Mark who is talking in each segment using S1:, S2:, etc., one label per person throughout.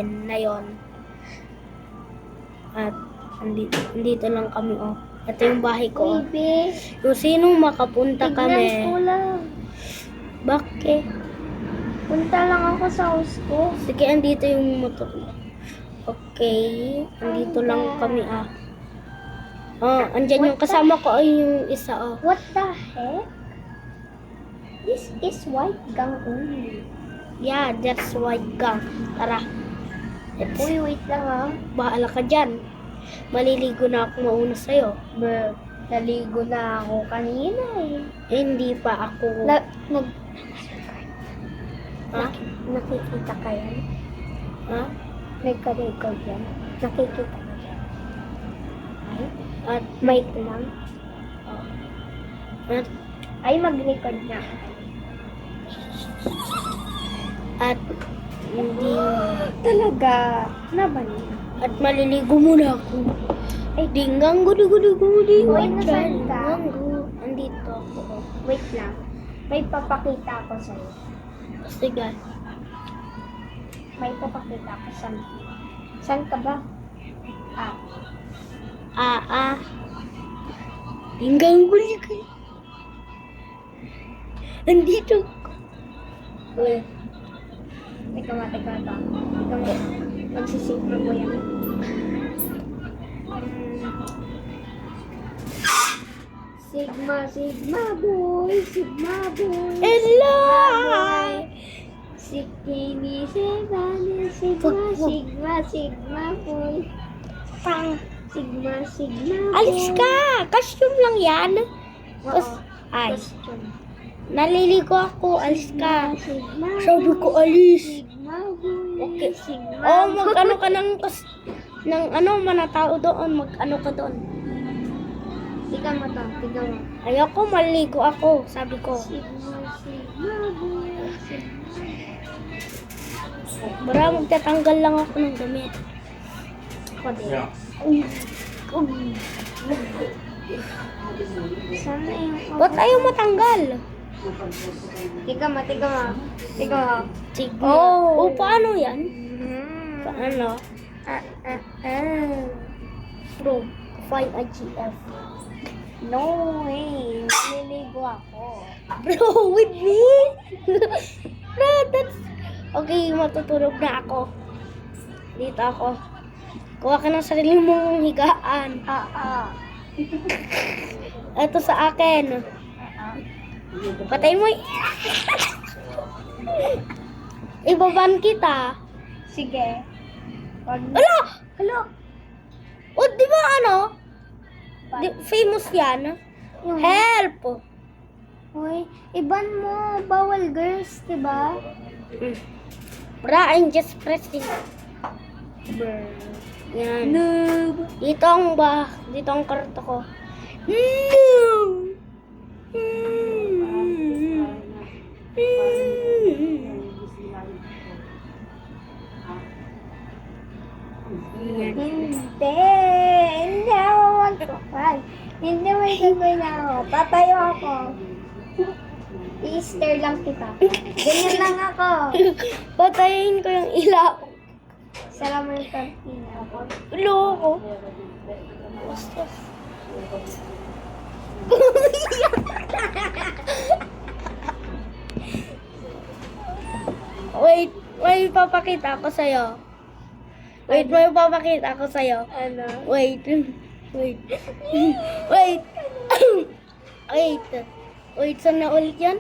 S1: na yon. At andito lang kami, oh. Ito yung bahay ko.
S2: Baby,
S1: Kung sinong makapunta
S2: tignan
S1: kami.
S2: ko lang.
S1: Bakit?
S2: Punta lang ako sa house ko.
S1: Sige, andito yung motor. Okay. Andito lang kami, ah. Oh, andyan yung kasama ko ay yung isa, oh.
S2: What the heck? This is white gang only.
S1: Yeah, that's white gang. Tara. Let's,
S2: Uy, wait lang ah.
S1: bahala ka dyan. Maliligo na ako mauna sa'yo.
S2: Bro, naligo na ako kanina eh.
S1: Eh, hindi pa ako. Ha?
S2: Nakikita ka yan?
S1: Ha?
S2: May ka-record yan? Nakikita ka yan? Ay,
S1: At,
S2: mic lang.
S1: at,
S2: Ay, mag-record na.
S1: at, hindi,
S2: Talaga? Naman yan.
S1: at maliligo muna ako. Ay, dinggang gudi.
S2: Uy, nasaan ka?
S1: Andito ako.
S2: Wait lang. May papakita ako sa'yo.
S1: Sige.
S2: May papakita ako sa'yo. Saan ka ba?
S1: Dinggang gudi. Andito ako. Uy.
S2: Teka mo. Magsisave mo yan. Sigma boy.
S1: Hello!
S2: Sigma boy.
S1: Pang.
S2: Sigma
S1: Alis ka! Costume lang yan.
S2: Oo.
S1: Ay,
S2: Question.
S1: naliligo ako. Alis ka.
S2: Sigma
S1: Sabi
S2: boy.
S1: ko, alis.
S2: Sigma boy.
S1: Okay.
S2: Sigma
S1: Oh,
S2: boy.
S1: mag-ano ka ng mga tao doon. Mag-ano ka doon.
S2: Tignan mo.
S1: Ayoko, maligo ako. Sabi ko.
S2: Sigma boy.
S1: Bara, magtatanggal lang ako ng damit.
S2: Ako din. Sana yung...
S1: Ba't ayaw matanggal?
S2: Tignan mo.
S1: Sige.
S2: Oh.
S1: Oh, paano yan? Paano? Bro, find a GF.
S2: No way. Naliligo ako.
S1: Bro, with me? Bro, that's... Okay, matutulog na ako. Dito ako. Kuha ka ng sarili mong higaan. Ito sa akin. Patay mo. Ibaban kita.
S2: Sige.
S1: Hala! O, di ba ano? Famous yan.
S2: Yung...
S1: Help!
S2: Hoy, iban mo. Bawal girls, diba?
S1: Bra, I'm just pressing. Yan.
S2: Noob.
S1: Dito ang karto ko.
S2: Hindi ako magkakal. Hindi mo gagawin ako. Tatayo ako. I-stare lang kita. Ganyan lang ako.
S1: Patayin ko yung ilaw.
S2: Sara mo yung kantina.
S1: Loko. Basta. Wait, may papakita ako sa'yo. Wait, may papakita ako sa'yo.
S2: Ano?
S1: Wait. Wait. Wait, saan na ulit yan?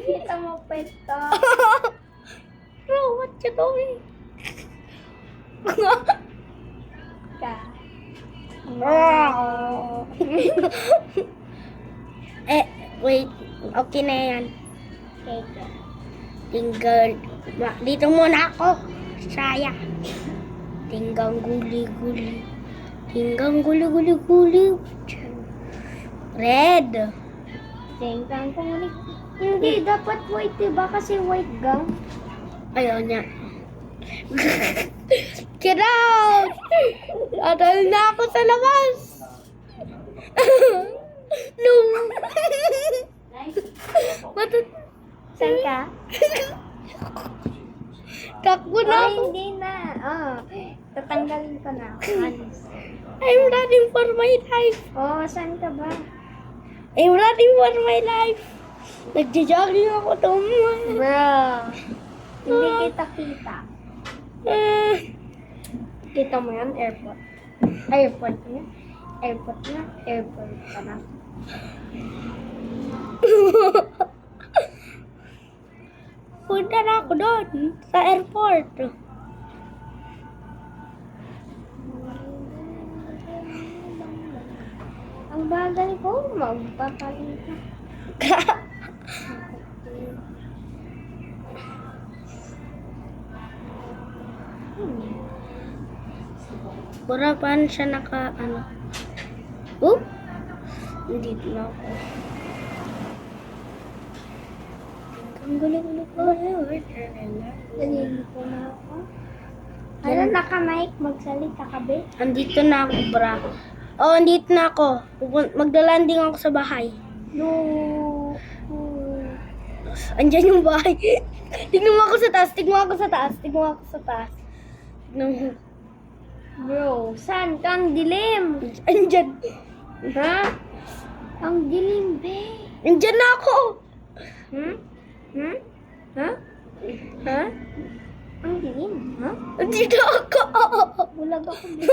S2: Kita mo pa ito.
S1: Bro, what you doing?
S2: Ka.
S1: Wait. Okay na yan.
S2: Okay.
S1: Tinggal. Dito muna ako. Saya. Tinggang guli-guli. Tinggang guli-guli-guli. Red.
S2: Tingkang kumunik. Hindi, dapat white, diba? Kasi white gang.
S1: Ayaw niya. Get out! Adal na ako sa labas! No!
S2: Saan ka?
S1: Takbo na
S2: Ay,
S1: ako.
S2: hindi na. Oh, tatanggalin ko na. Alis.
S1: I'm running for my life.
S2: Oh, saan ka ba?
S1: I'm running for my life. Nagja-jogging ako tumoy.
S2: Bro. Hindi kita kita. Kita mo yan? Airport. Airport na. Airport na. Airport ka na.
S1: Punta na ako doon sa airport.
S2: Ang bagal ko. Magpapalit na.
S1: Pura paano siya Oh? Nandito na ako. Ang gulo-gulo ko.
S2: Nalili ko na ako. Ano, naka-mic? Magsalita ka ba?
S1: Andito na ako, bra. Oh, andito na ako. Magdalanding ako sa bahay.
S2: No.
S1: Andyan yung bahay. Tignan mo ako sa taas. Tignan mo ako sa taas. Tignan mo ako sa taas. Tignan mo.
S2: Bro, saan ka? Ang dilim.
S1: Andyan.
S2: Ha? Ang dilim, be.
S1: Andyan na ako.
S2: Hmm? Hmm? Ha? Ha? Ang dilim, ha?
S1: Andito ako.
S2: Bulag ako, be.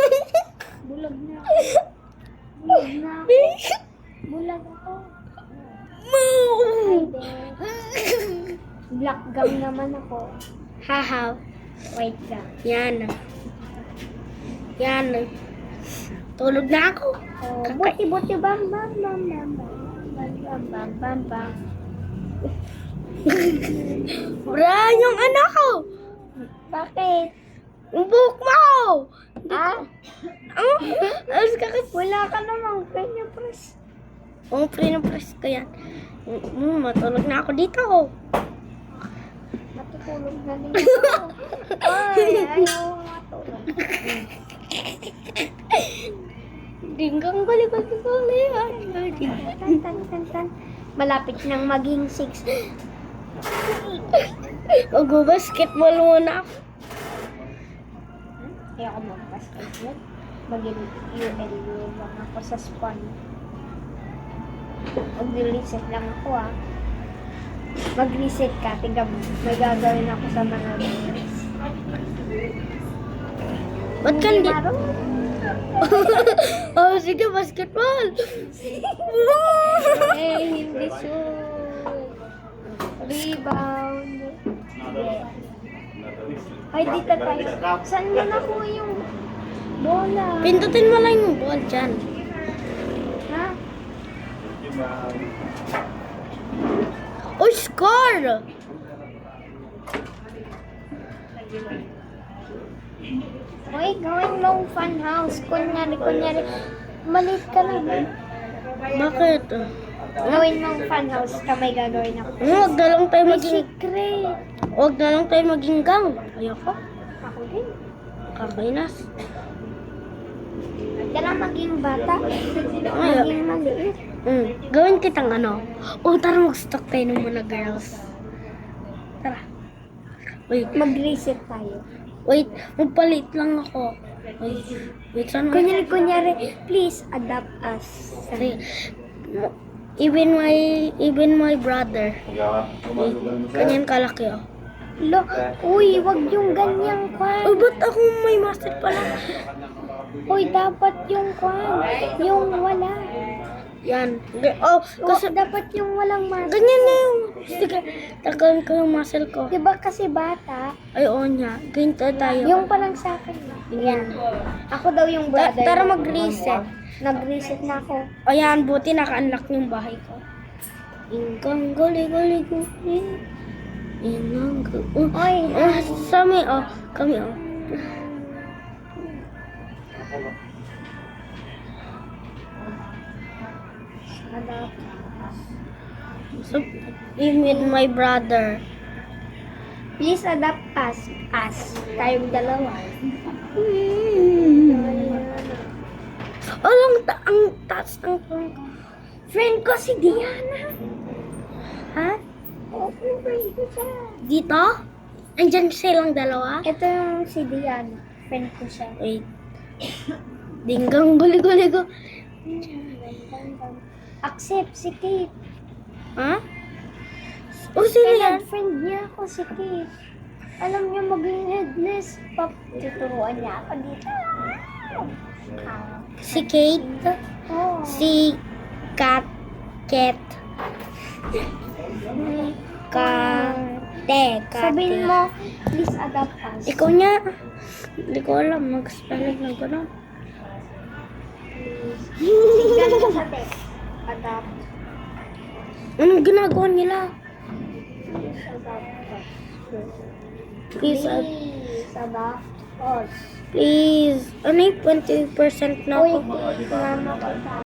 S2: Bulag na ako. Bulag na ako. Bulag ako. Ay, be. Black gown naman ako.
S1: Haha.
S2: Wait lang.
S1: Yan. Yan. Tulog na ako.
S2: Oh, buti-buti bam bam bam bam bam bam bam bam bam bam.
S1: Bra, yung anak ko.
S2: Bakit?
S1: Yung buhok mo.
S2: Ah?
S1: Alas ka kasi.
S2: Wala ka namang kanya press.
S1: Oh, pre-press ko yan. Matulog na ako dito.
S2: Matutulog na din ako. Ay, ayaw matulog.
S1: Dinggang balik-balik.
S2: Tan, tan, tan, tan. Malapit nang maging 6.
S1: Mag-basketball muna ako.
S2: Ayoko mag-basketball. Mag-ULU lang ako sa spawn. Mag-reset lang ako ah. Mag-reset ka. Tingnan mo. May gagawin ako sa mga videos.
S1: Ba't ka hindi?
S2: marunong.
S1: Oh, sige, basketball.
S2: Hindi shoot. Rebound. Ay, dito tayo. Saan mo nakuha yung bola?
S1: Pindutin mo lang yung ball dyan.
S2: Ha?
S1: Oh, score!
S2: Uy, gawin mong fun house. Kunyari. Malit ka lang.
S1: Bakit?
S2: Gawin mong fun house ka, may gagawin ako.
S1: Huwag na lang tayo
S2: May
S1: maging...
S2: secret.
S1: Huwag na lang tayo maging gang. Ayoko.
S2: Ako din.
S1: Kakainas.
S2: Huwag ka lang maging bata.
S1: Ay,
S2: Maging maliit.
S1: Gawin kitang ano. Oh, tara mag-stock tayo ng mga girls. Tara. Wait,
S2: Mag-reset tayo.
S1: wait. Magpalit lang ako. Wait, saan mo?
S2: Kunyari, please adapt us.
S1: Say, even my brother. Ganyan kalaki oh.
S2: Lo, uy, wag yung ganyang kwan.
S1: Oh, ba't ako may master pala?
S2: Uy, dapat yung kwan. Yung wala.
S1: Yan. Oh, kasi
S2: Dapat yung walang mask.
S1: ganyan na yung. Sige, tagal ko yung muscle ko.
S2: Diba kasi bata,
S1: Ay, oo niya. Ganito tayo.
S2: yung parang sa akin.
S1: Yan.
S2: Ako daw yung brother.
S1: Tara mag-reset.
S2: Nag-reset na ako.
S1: Ayan, buti naka-unlock yung bahay ko. Ingkang gali. Inang
S2: Oy,
S1: Sami, oh. Kami, oh.
S2: adapt.
S1: So, even my brother.
S2: Please adapt us. Tayong dalawa.
S1: Ang taas ng trunk. Friend ko si Diana. Ha?
S2: Oo, friend ko siya.
S1: Dito? Andyan silang dalawa?
S2: Ito yung si Diana. Friend ko siya.
S1: Wait. Dinggang guli-guli ko.
S2: Accept si Kate.
S1: Ha? O, sino yan?
S2: Kaya friend niya ako si Kate. Alam niya maging headless. Tuturuan niya ako dito.
S1: Si Kate?
S2: Oo.
S1: Si Kat.
S2: Sabihin mo, please adapt us.
S1: Ikaw niya. Hindi ko alam. Mag-spelling ng gano'n.
S2: Tingnan mo sa text. Adapt.
S1: Anong ginagawa nila?
S2: Please adapt us.
S1: Please,
S2: Please adapt us.
S1: please. Ano yung 20% na
S2: Uy,
S1: ako?
S2: mama ko.